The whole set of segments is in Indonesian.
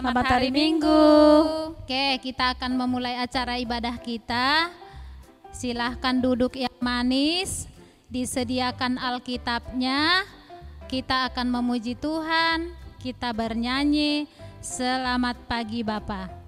Selamat hari Minggu. Oke, kita akan memulai acara ibadah kita. Silahkan duduk yang manis, disediakan Alkitabnya. Kita akan memuji Tuhan, kita bernyanyi. Selamat pagi Bapa.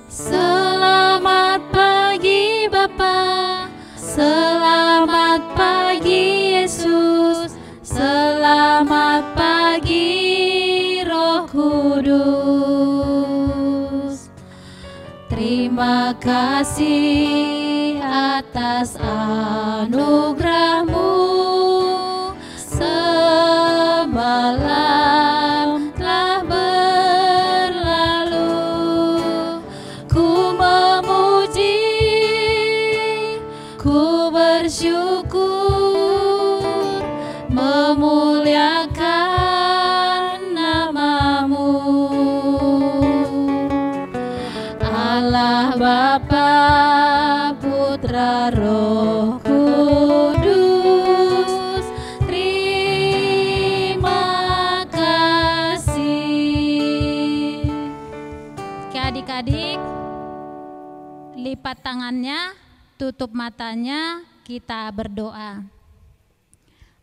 Selamat pagi Bapa, selamat pagi Yesus, selamat pagi Roh Kudus. Terima kasih atas anugerah-Mu semalam telah berlalu. Ku memuji, ku bersyukur, memuliakan nama-Mu. Allah Bapa, Putra, Roh Kudus, terima kasih. Oke adik-adik, lipat tangannya, tutup matanya, kita berdoa.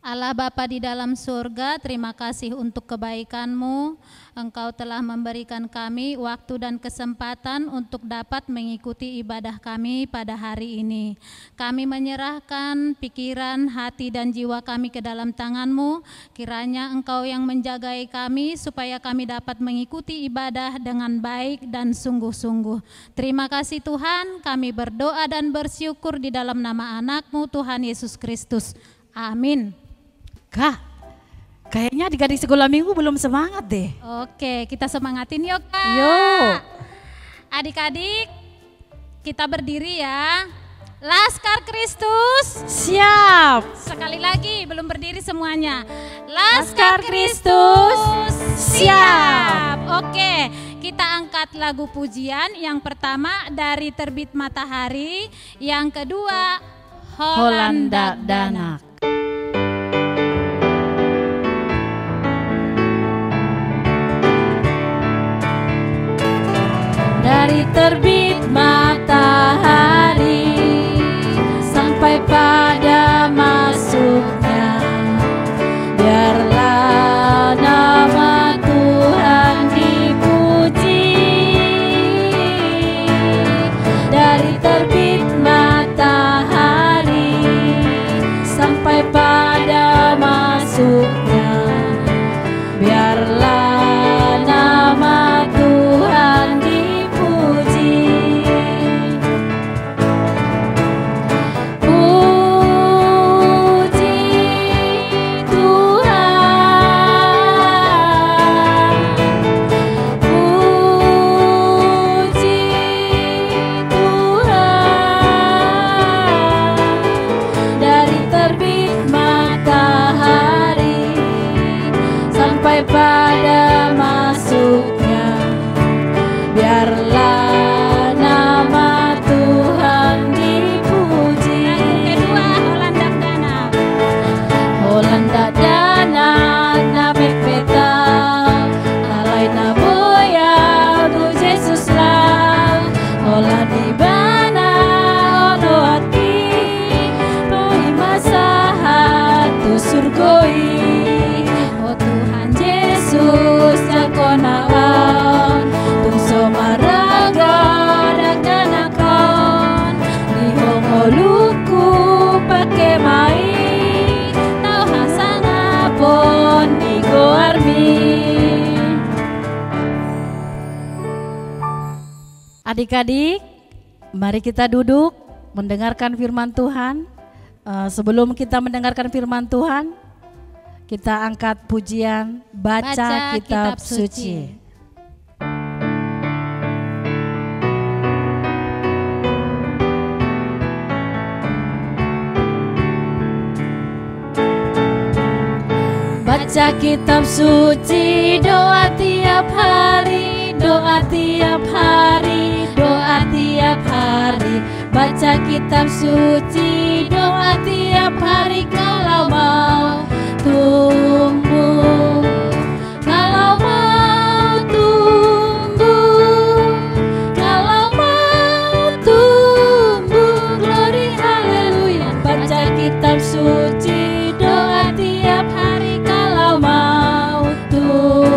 Allah Bapa di dalam surga, terima kasih untuk kebaikan-Mu. Engkau telah memberikan kami waktu dan kesempatan untuk dapat mengikuti ibadah kami pada hari ini. Kami menyerahkan pikiran, hati, dan jiwa kami ke dalam tangan-Mu. Kiranya Engkau yang menjagai kami supaya kami dapat mengikuti ibadah dengan baik dan sungguh-sungguh. Terima kasih Tuhan, kami berdoa dan bersyukur di dalam nama anak-Mu Tuhan Yesus Kristus. Amin. Kak, kayaknya adik-adik sekolah minggu belum semangat deh. Oke, kita semangatin yuk Kak. Yuk. Adik-adik, kita berdiri ya. Laskar Kristus. Siap. Sekali lagi, belum berdiri semuanya. Laskar Kristus. Siap. Oke, kita angkat lagu pujian. Yang pertama dari Terbit Matahari. Yang kedua Holanda Danak. Dari terbit matahari sampai pada masuknya, biarlah nama Tuhan dipuji. Dari terbit matahari sampai pada masuknya, biarlah nama Tuhan dipuji. Pada masuknya, biarlah nama Tuhan dipuji. kedua Holanda Danak. Holanda Danak na pepeta, lalai na boya tu Jesus lah. Holandi bana ono hati, poi masahat tu surgoi. Yesus nakonaon tungso maraga daganakon dihongoluku pake mai tau hasangapon nigo armi. Adik-adik, mari kita duduk mendengarkan firman Tuhan. Sebelum kita mendengarkan firman Tuhan, kita angkat pujian baca kitab suci. Baca kitab suci, doa tiap hari, doa tiap hari, doa tiap hari. Baca kitab suci, doa tiap hari. Kalau mau tumbuh, kalau mau tumbuh, kalau mau tumbuh, glory haleluya. Baca kitab suci, doa tiap hari. Kalau mau tumbuh.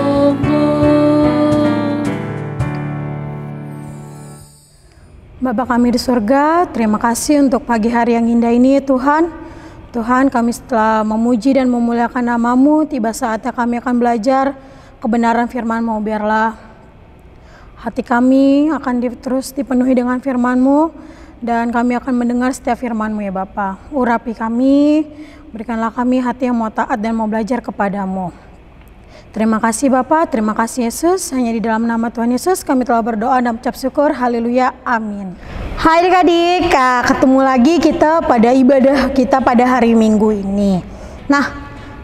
Bapa kami di surga, terima kasih untuk pagi hari yang indah ini Tuhan. Tuhan, kami setelah memuji dan memuliakan nama-Mu, tiba saatnya kami akan belajar kebenaran firman-Mu. Biarlah hati kami akan terus dipenuhi dengan firman-Mu, dan kami akan mendengar setiap firman-Mu ya Bapa. Urapi kami, berikanlah kami hati yang mau taat dan mau belajar kepadamu. Terima kasih Bapa, terima kasih Yesus. Hanya di dalam nama Tuhan Yesus kami telah berdoa dan mengucap syukur. Haleluya, amin. Hai adik-adik, ketemu lagi kita pada ibadah kita pada hari Minggu ini. Nah,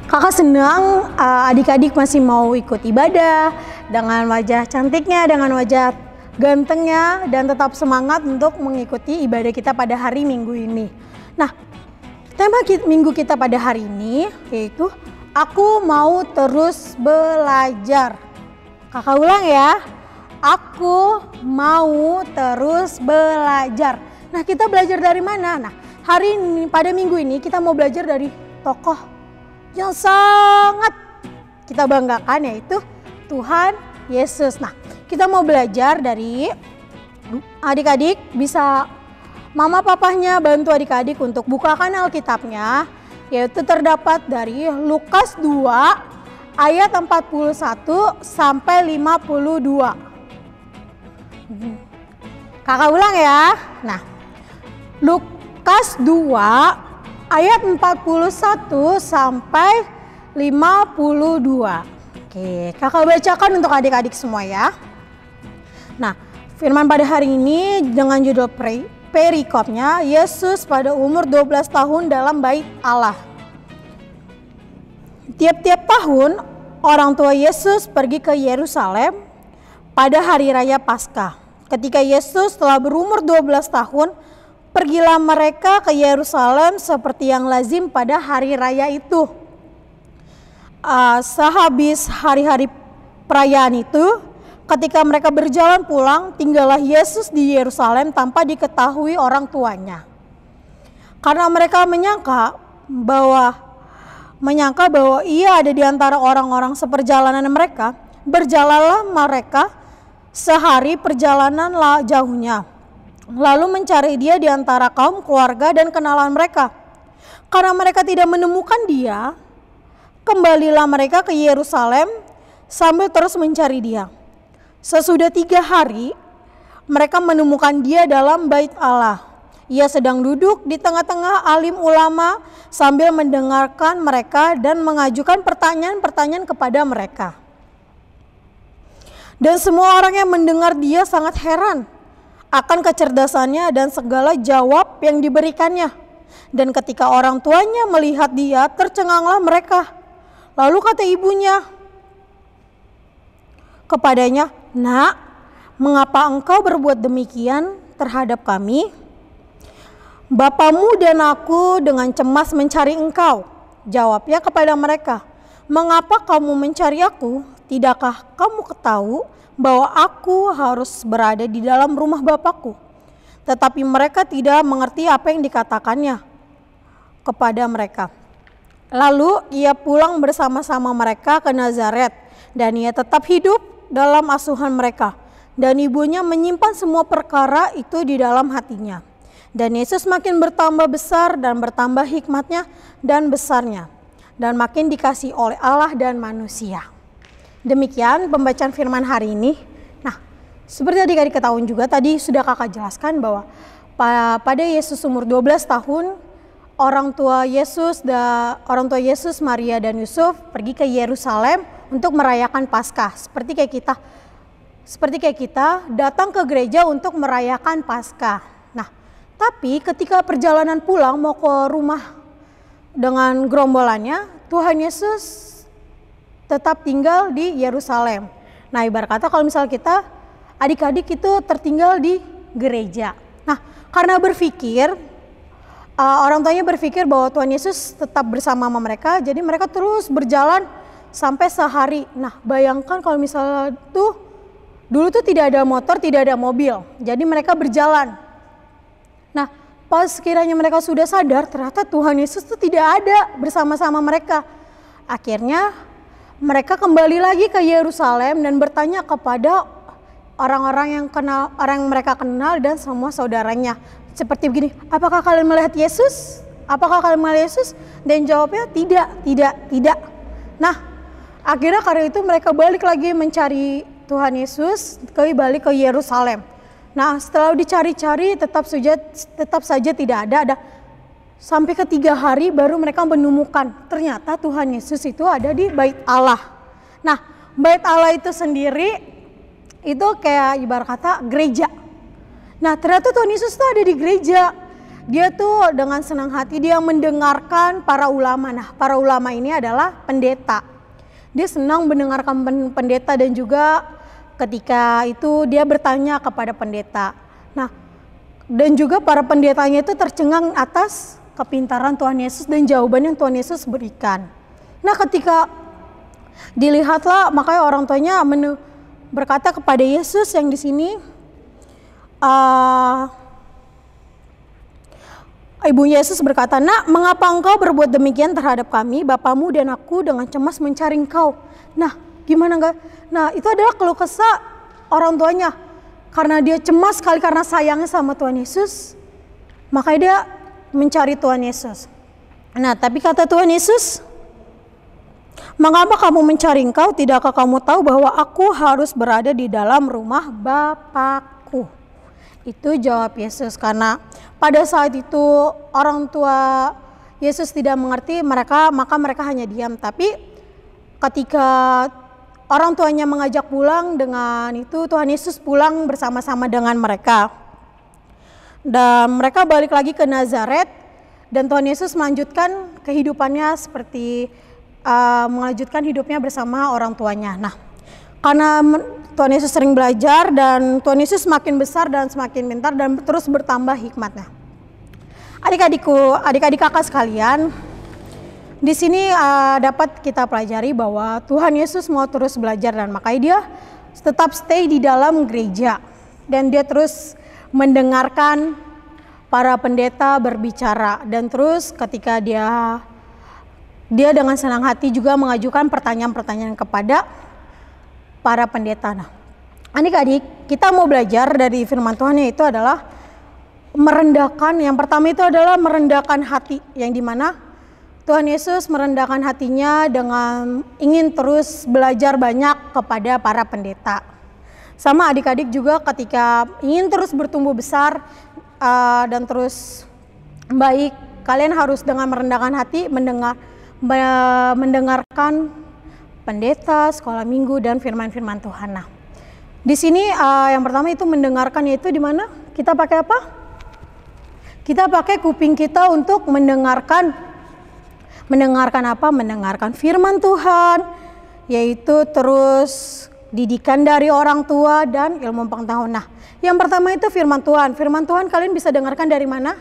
kakak senang adik-adik masih mau ikut ibadah dengan wajah cantiknya, dengan wajah gantengnya, dan tetap semangat untuk mengikuti ibadah kita pada hari Minggu ini. Nah, tema minggu kita pada hari ini yaitu aku mau terus belajar. Kakak ulang ya. Aku mau terus belajar. Nah, kita belajar dari mana? Nah, hari ini pada minggu ini kita mau belajar dari tokoh yang sangat kita banggakan, yaitu Tuhan Yesus. Nah, kita mau belajar dari adik-adik, bisa mama papahnya bantu adik-adik untuk bukakan Alkitabnya, yaitu terdapat dari Lukas 2 ayat 41 sampai 52. Kakak ulang ya. Nah, Lukas 2 ayat 41 sampai 52. Oke, kakak bacakan untuk adik-adik semua ya. Nah, firman pada hari ini dengan judul perikopnya, Yesus pada umur 12 tahun dalam bait Allah. Tiap-tiap tahun orang tua Yesus pergi ke Yerusalem pada hari raya Paskah. Ketika Yesus telah berumur 12 tahun, pergilah mereka ke Yerusalem seperti yang lazim pada hari raya itu. Sehabis hari-hari perayaan itu, ketika mereka berjalan pulang, tinggallah Yesus di Yerusalem tanpa diketahui orang tuanya. Karena mereka menyangka bahwa ia ada di antara orang-orang seperjalanan mereka, berjalanlah mereka sehari perjalanan jauhnya, lalu mencari dia di antara kaum keluarga dan kenalan mereka. Karena mereka tidak menemukan dia, kembalilah mereka ke Yerusalem sambil terus mencari dia. Sesudah 3 hari, mereka menemukan dia dalam bait Allah. Ia sedang duduk di tengah-tengah alim ulama sambil mendengarkan mereka dan mengajukan pertanyaan-pertanyaan kepada mereka. Dan semua orang yang mendengar dia sangat heran akan kecerdasannya dan segala jawab yang diberikannya. Dan ketika orang tuanya melihat dia, tercenganglah mereka. Lalu kata ibunya kepadanya, "Nak, mengapa engkau berbuat demikian terhadap kami? Bapamu dan aku dengan cemas mencari engkau." Jawabnya kepada mereka, "Mengapa kamu mencari aku? Tidakkah kamu ketahui bahwa aku harus berada di dalam rumah Bapakku?" Tetapi mereka tidak mengerti apa yang dikatakannya kepada mereka. Lalu ia pulang bersama-sama mereka ke Nazaret, dan ia tetap hidup dalam asuhan mereka. Dan ibunya menyimpan semua perkara itu di dalam hatinya. Dan Yesus makin bertambah besar dan bertambah hikmatnya dan besarnya, dan makin dikasihi oleh Allah dan manusia. Demikian pembacaan firman hari ini. Nah, seperti adik-adik ketahui juga, tadi sudah kakak jelaskan bahwa pada Yesus umur 12 tahun, orang tua Yesus, Maria dan Yusuf pergi ke Yerusalem untuk merayakan Paskah. Seperti kayak kita datang ke gereja untuk merayakan Paskah. Nah, tapi ketika perjalanan pulang mau ke rumah dengan gerombolannya, Tuhan Yesus tetap tinggal di Yerusalem. Nah, ibarat kata kalau misal kita adik-adik itu tertinggal di gereja. Nah, karena berpikir orang tuanya berpikir bahwa Tuhan Yesus tetap bersama mereka, jadi mereka terus berjalan sampai sehari. Nah, bayangkan kalau misalnya dulu tuh tidak ada motor, tidak ada mobil, jadi mereka berjalan. Nah, pas kiranya mereka sudah sadar, ternyata Tuhan Yesus tuh tidak ada bersama-sama mereka. Akhirnya mereka kembali lagi ke Yerusalem dan bertanya kepada orang-orang yang mereka kenal dan semua saudaranya. Seperti begini, apakah kalian melihat Yesus? Apakah kalian melihat Yesus? Dan jawabnya tidak. Nah, akhirnya karena itu mereka balik lagi mencari Tuhan Yesus, balik ke Yerusalem. Nah, setelah dicari-cari tetap saja tidak ada. Sampai ke 3 hari baru mereka menemukan ternyata Tuhan Yesus itu ada di Bait Allah. Nah, Bait Allah itu sendiri itu kayak ibarat kata gereja. Nah, ternyata Tuhan Yesus tuh ada di gereja. Dia tuh dengan senang hati dia mendengarkan para ulama. Nah, para ulama ini adalah pendeta. Dia senang mendengarkan pendeta dan juga ketika itu dia bertanya kepada pendeta. Nah, dan juga para pendetanya itu tercengang atas kepintaran Tuhan Yesus dan jawaban yang Tuhan Yesus berikan. Nah, ketika dilihatlah, makanya orang tuanya berkata kepada Yesus yang di sini, Ibu Yesus berkata, "Nak, mengapa engkau berbuat demikian terhadap kami? Bapamu dan aku dengan cemas mencari engkau." Nah, gimana enggak? Nah, itu adalah keluh kesah orang tuanya. Karena dia cemas sekali karena sayangnya sama Tuhan Yesus, makanya dia mencari Tuhan Yesus. Nah, tapi kata Tuhan Yesus, "Mengapa kamu mencari engkau? Tidakkah kamu tahu bahwa aku harus berada di dalam rumah Bapakku?" Itu jawab Yesus, karena pada saat itu orang tua Yesus tidak mengerti mereka, maka mereka hanya diam. Tapi ketika orang tuanya mengajak pulang, dengan itu Tuhan Yesus pulang bersama-sama dengan mereka. Dan mereka balik lagi ke Nazaret dan Tuhan Yesus melanjutkan kehidupannya seperti melanjutkan hidupnya bersama orang tuanya. Nah, karena Tuhan Yesus sering belajar dan Tuhan Yesus semakin besar dan semakin pintar dan terus bertambah hikmatnya. Adik-adik kakak sekalian, di sini dapat kita pelajari bahwa Tuhan Yesus mau terus belajar dan makanya dia tetap stay di dalam gereja dan dia terus mendengarkan para pendeta berbicara dan terus ketika dia dengan senang hati juga mengajukan pertanyaan-pertanyaan kepada para pendeta. Nah, adik-adik, kita mau belajar dari firman Tuhan yaitu adalah merendahkan. Yang pertama itu adalah merendahkan hati, yang dimana Tuhan Yesus merendahkan hatinya dengan ingin terus belajar banyak kepada para pendeta. Sama adik-adik juga ketika ingin terus bertumbuh besar dan terus baik, kalian harus dengan merendahkan hati mendengarkan pendeta, sekolah minggu dan firman-firman Tuhan. Nah, di sini yang pertama itu mendengarkan, yaitu di mana kita pakai apa? Kita pakai kuping kita untuk mendengarkan apa? Mendengarkan firman Tuhan, yaitu terus didikan dari orang tua dan ilmu pengetahuan. Nah, yang pertama itu firman Tuhan. Firman Tuhan kalian bisa dengarkan dari mana?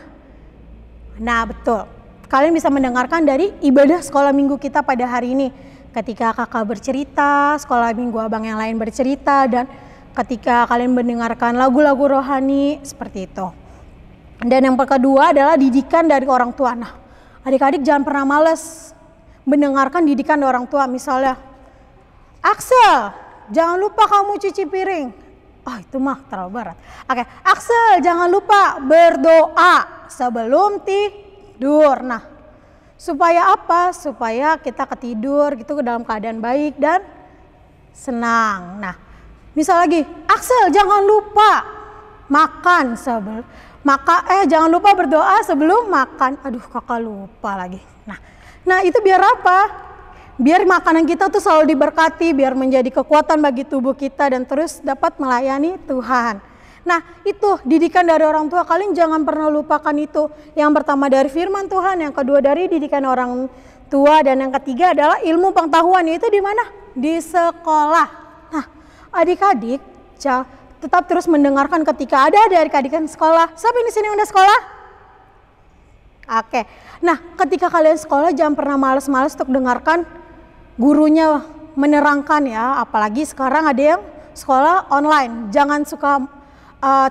Nah, betul. Kalian bisa mendengarkan dari ibadah sekolah minggu kita pada hari ini. Ketika kakak bercerita, sekolah minggu abang yang lain bercerita, dan ketika kalian mendengarkan lagu-lagu rohani seperti itu. Dan yang kedua adalah didikan dari orang tua. Nah, adik-adik jangan pernah malas mendengarkan didikan dari orang tua. Misalnya, "Axel, jangan lupa kamu cuci piring." Oh, itu mah terlalu berat. Oke, "Axel, jangan lupa berdoa sebelum tidur." Nah, supaya apa? Supaya kita ketidur gitu dalam keadaan baik dan senang. Nah, misal lagi, "Axel, jangan lupa makan jangan lupa berdoa sebelum makan." Aduh, kakak lupa lagi. Nah, itu biar apa? Biar makanan kita tuh selalu diberkati, biar menjadi kekuatan bagi tubuh kita dan terus dapat melayani Tuhan. Nah, itu didikan dari orang tua, kalian jangan pernah lupakan itu. Yang pertama dari firman Tuhan, yang kedua dari didikan orang tua. Dan yang ketiga adalah ilmu pengetahuan, yaitu di mana? Di sekolah. Nah, adik-adik tetap terus mendengarkan ketika ada adik-adik yang sekolah. Siapa yang di sini udah sekolah? Oke. Nah, ketika kalian sekolah jangan pernah malas-malas untuk dengarkan gurunya menerangkan ya. Apalagi sekarang ada yang sekolah online. Jangan suka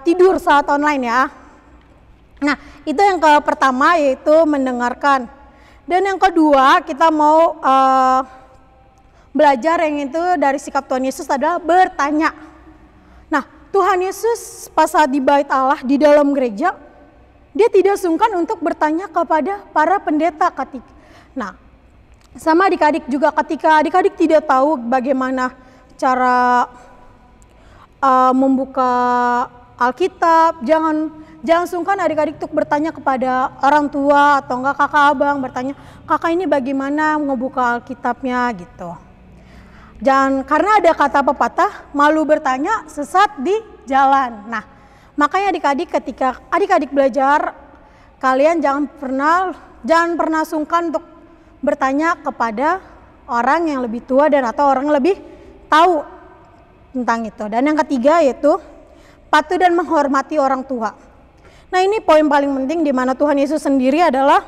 tidur saat online ya. Nah, itu yang pertama, yaitu mendengarkan. Dan yang kedua, kita mau belajar yang itu dari sikap Tuhan Yesus adalah bertanya. Nah, Tuhan Yesus pas saat di bait Allah di dalam gereja, dia tidak sungkan untuk bertanya kepada para pendeta ketika. Nah, sama adik-adik juga, ketika adik-adik tidak tahu bagaimana cara membuka Alkitab, jangan sungkan adik-adik untuk bertanya kepada orang tua atau enggak kakak abang, bertanya, kakak ini bagaimana ngebuka Alkitabnya gitu. Jangan, karena ada kata pepatah, malu bertanya sesat di jalan. Nah, makanya adik-adik ketika adik-adik belajar, kalian jangan pernah sungkan untuk bertanya kepada orang yang lebih tua dan atau orang yang lebih tahu tentang itu. Dan yang ketiga yaitu patuh dan menghormati orang tua. Nah, ini poin paling penting di mana Tuhan Yesus sendiri adalah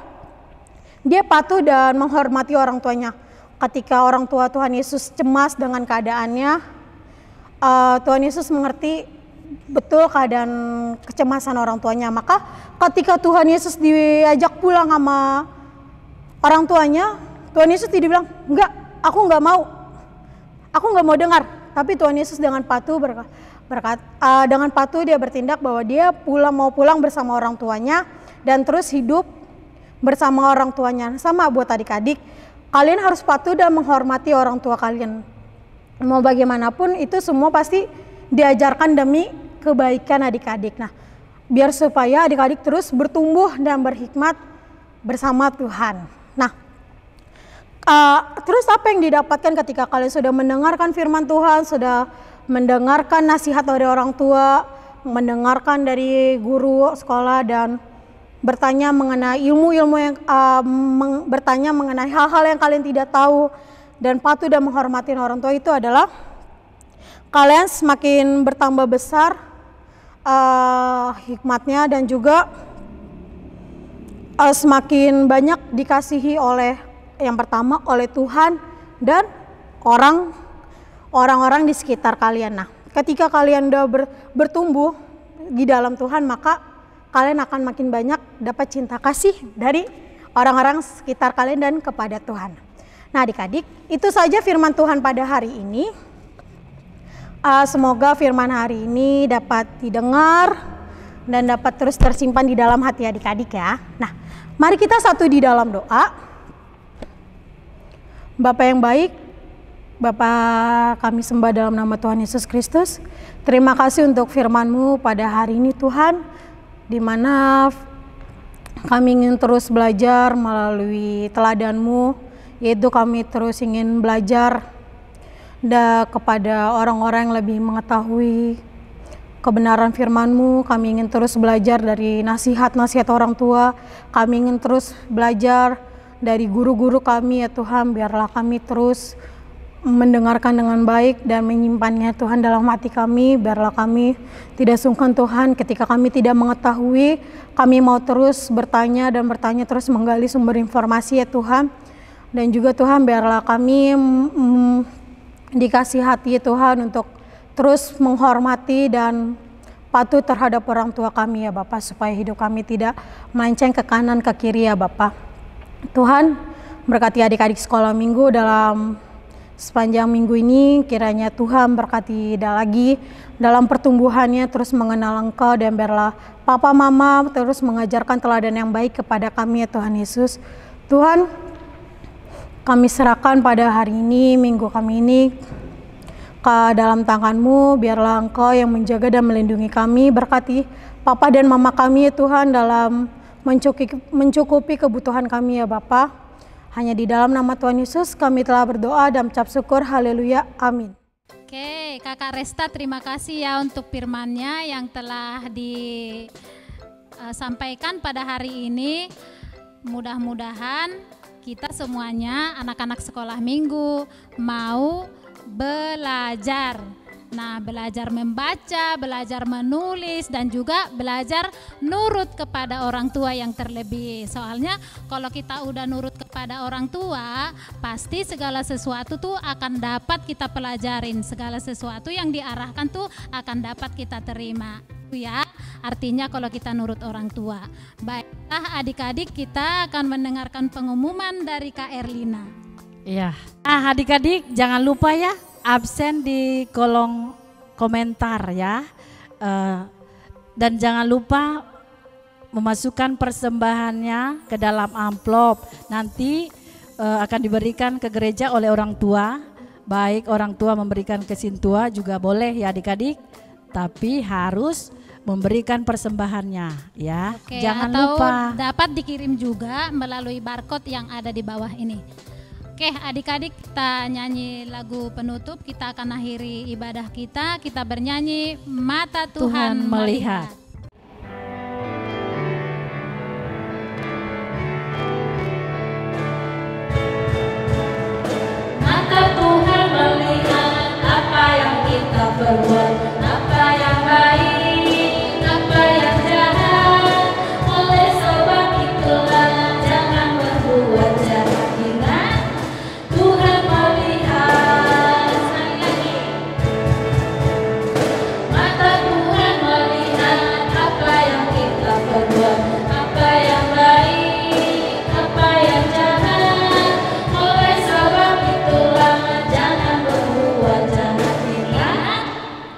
dia patuh dan menghormati orang tuanya. Ketika orang tua Tuhan Yesus cemas dengan keadaannya, Tuhan Yesus mengerti betul keadaan kecemasan orang tuanya. Maka ketika Tuhan Yesus diajak pulang sama orang tuanya, Tuhan Yesus tidak bilang, enggak, aku nggak mau dengar. Tapi Tuhan Yesus dengan patuh dengan patuh dia bertindak bahwa dia mau pulang bersama orang tuanya dan terus hidup bersama orang tuanya. Sama buat adik-adik, kalian harus patuh dan menghormati orang tua kalian. Mau bagaimanapun itu semua pasti diajarkan demi kebaikan adik-adik. Nah, biar supaya adik-adik terus bertumbuh dan berhikmat bersama Tuhan. Nah, terus apa yang didapatkan ketika kalian sudah mendengarkan firman Tuhan, sudah mendengarkan nasihat dari orang tua, mendengarkan dari guru sekolah, dan bertanya mengenai ilmu-ilmu yang bertanya mengenai hal-hal yang kalian tidak tahu, dan patuh dan menghormati orang tua, itu adalah kalian semakin bertambah besar hikmatnya dan juga semakin banyak dikasihi oleh yang pertama oleh Tuhan dan orang-orang di sekitar kalian. Nah, ketika kalian udah bertumbuh di dalam Tuhan, maka kalian akan makin banyak dapat cinta kasih dari orang-orang sekitar kalian dan kepada Tuhan. Nah, adik-adik, itu saja firman Tuhan pada hari ini. Semoga firman hari ini dapat didengar dan dapat terus tersimpan di dalam hati adik-adik ya. Nah, mari kita satu di dalam doa. Bapa yang baik, Bapa kami sembah dalam nama Tuhan Yesus Kristus. Terima kasih untuk firman-Mu pada hari ini Tuhan, di mana kami ingin terus belajar melalui teladan-Mu, yaitu kami terus ingin belajar kepada orang-orang yang lebih mengetahui kebenaran firman-Mu. Kami ingin terus belajar dari nasihat-nasihat orang tua. Kami ingin terus belajar dari guru-guru kami ya Tuhan. Biarlah kami terus mendengarkan dengan baik dan menyimpannya Tuhan dalam hati kami. Biarlah kami tidak sungkan Tuhan ketika kami tidak mengetahui. Kami mau terus bertanya dan bertanya, terus menggali sumber informasi ya Tuhan. Dan juga Tuhan, biarlah kami dikasih hati ya Tuhan untuk terus menghormati dan patuh terhadap orang tua kami ya Bapak, supaya hidup kami tidak melenceng ke kanan ke kiri ya Bapak. Tuhan, berkati adik-adik sekolah minggu dalam sepanjang minggu ini. Kiranya Tuhan berkati lagi dalam pertumbuhannya, terus mengenal Engkau, dan biarlah Papa Mama terus mengajarkan teladan yang baik kepada kami ya Tuhan Yesus. Tuhan, kami serahkan pada hari ini, minggu kami ini ke dalam tangan-Mu. Biarlah Engkau yang menjaga dan melindungi kami. Berkati Papa dan Mama kami ya Tuhan dalam mencukupi kebutuhan kami ya Bapa. Hanya di dalam nama Tuhan Yesus kami telah berdoa dan mengucap syukur. Haleluya. Amin. Oke, Kakak Resta, terima kasih ya untuk firman-Nya yang telah disampaikan pada hari ini. Mudah-mudahan kita semuanya anak-anak sekolah minggu mau belajar. Nah, belajar membaca, belajar menulis, dan juga belajar nurut kepada orang tua yang terlebih. Soalnya kalau kita udah nurut kepada orang tua, pasti segala sesuatu tuh akan dapat kita pelajarin. Segala sesuatu yang diarahkan tuh akan dapat kita terima. Ya, artinya kalau kita nurut orang tua. Baiklah adik-adik, kita akan mendengarkan pengumuman dari Kak Erlina. Iya. Adik-adik jangan lupa ya absen di kolom komentar ya. Dan jangan lupa memasukkan persembahannya ke dalam amplop. Nanti akan diberikan ke gereja oleh orang tua. Baik orang tua memberikan ke sintua juga boleh ya adik-adik. Tapi harus memberikan persembahannya ya. Oke, jangan atau lupa. dapat dikirim juga melalui barcode yang ada di bawah ini. Oke, adik-adik, kita nyanyi lagu penutup. Kita akan akhiri ibadah kita. Kita bernyanyi Mata Tuhan Melihat. Mata Tuhan melihat apa yang kita perbuat, apa yang baik, apa yang jahat. Oleh sebab itulah jangan berbuat jahat. Ingat, Tuhan melihat. Sekali lagi. Mata Tuhan melihat apa yang kita perbuat, apa yang baik, apa yang jahat. Oleh sebab itulah jangan berbuat jahat. Ingat,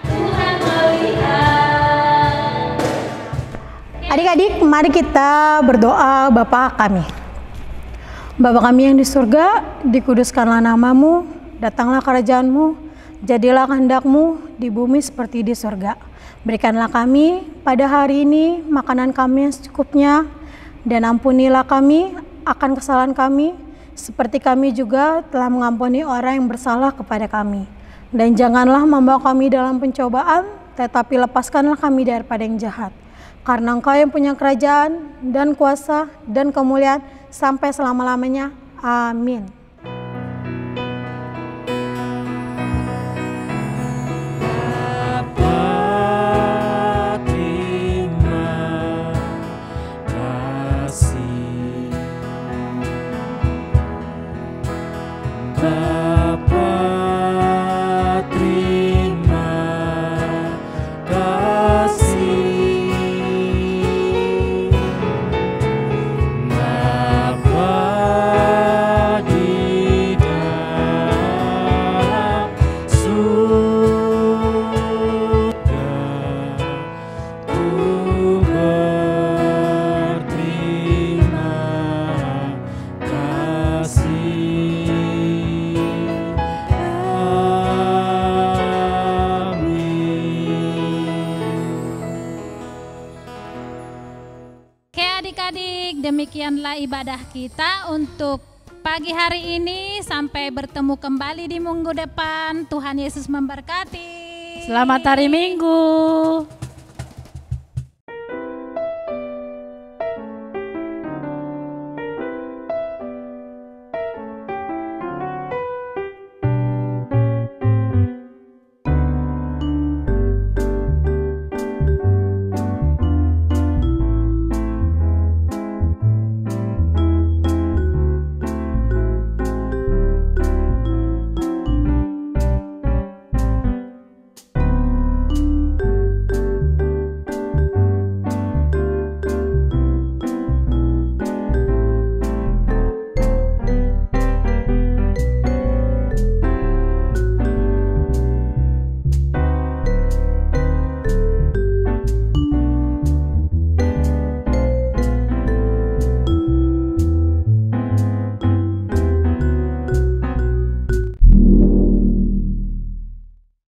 Tuhan melihat. Adik-adik, mari kita berdoa Bapa kami. Bapa kami yang di surga, dikuduskanlah namamu, datanglah kerajaan-Mu, jadilah kehendak-Mu di bumi seperti di surga. Berikanlah kami pada hari ini makanan kami yang secukupnya, dan ampunilah kami akan kesalahan kami, seperti kami juga telah mengampuni orang yang bersalah kepada kami. Dan janganlah membawa kami dalam pencobaan, tetapi lepaskanlah kami daripada yang jahat. Karena Engkau yang punya kerajaan dan kuasa dan kemuliaan sampai selama-lamanya. Amin. Adik-adik, demikianlah ibadah kita untuk pagi hari ini. Sampai bertemu kembali di minggu depan. Tuhan Yesus memberkati. Selamat hari Minggu.